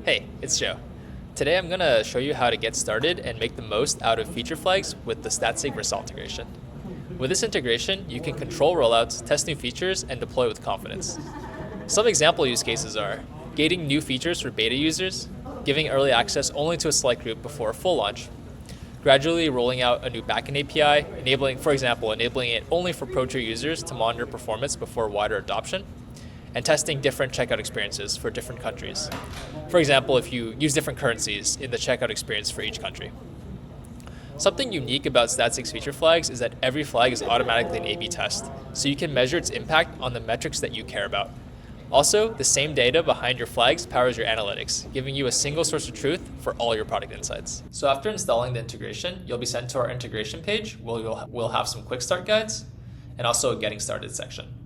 Hey, it's Joe. Today I'm going to show you how to get started and make the most out of feature flags with the Statsig Vercel integration. With this integration, you can control rollouts, test new features, and deploy with confidence. Some example use cases are gating new features for beta users, giving early access only to a select group before a full launch, gradually rolling out a new backend API, for example, enabling it only for pro tier users to monitor performance before wider adoption, and testing different checkout experiences for different countries. For example, if you use different currencies in the checkout experience for each country. Something unique about Statsig's feature flags is that every flag is automatically an A/B test, so you can measure its impact on the metrics that you care about. Also, the same data behind your flags powers your analytics, giving you a single source of truth for all your product insights. So after installing the integration, you'll be sent to our integration page where we'll have some quick start guides and also a getting started section.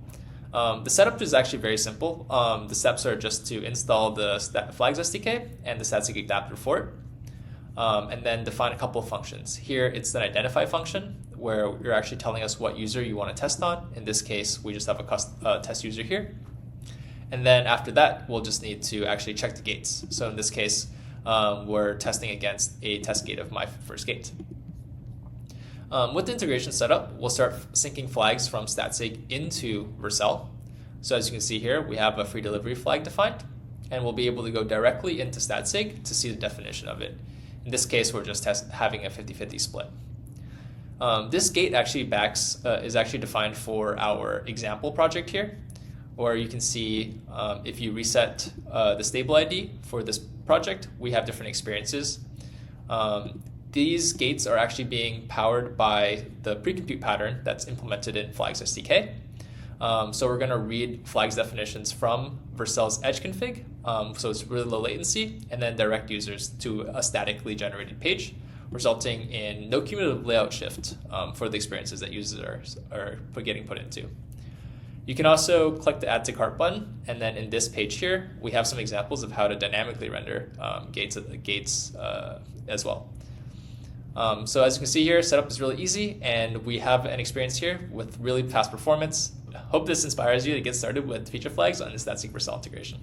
The setup is actually very simple. The steps are just to install the Flags SDK and the Statsig adapter for it, and then define a couple of functions. Here, it's an identify function where you're actually telling us what user you want to test on. In this case, we just have a test user here. And then after that, we'll just need to actually check the gates. So in this case, we're testing against a test gate of my first gate. With the integration setup, we'll start syncing flags from Statsig into Vercel. So as you can see here, we have a free delivery flag defined, and we'll be able to go directly into Statsig to see the definition of it. In this case, we're just having a 50-50 split. This gate actually is actually defined for our example project here, where you can see if you reset the stable ID for this project, we have different experiences. These gates are actually being powered by the pre-compute pattern that's implemented in Flags SDK. So we're going to read Flags definitions from Vercel's edge config, so it's really low latency, and then direct users to a statically generated page, resulting in no cumulative layout shift for the experiences that users are getting put into. You can also click the Add to Cart button, and then in this page here, we have some examples of how to dynamically render gates as well. So as you can see here, setup is really easy, and we have an experience here with really fast performance. Hope this inspires you to get started with feature flags on the Statsig Vercel integration.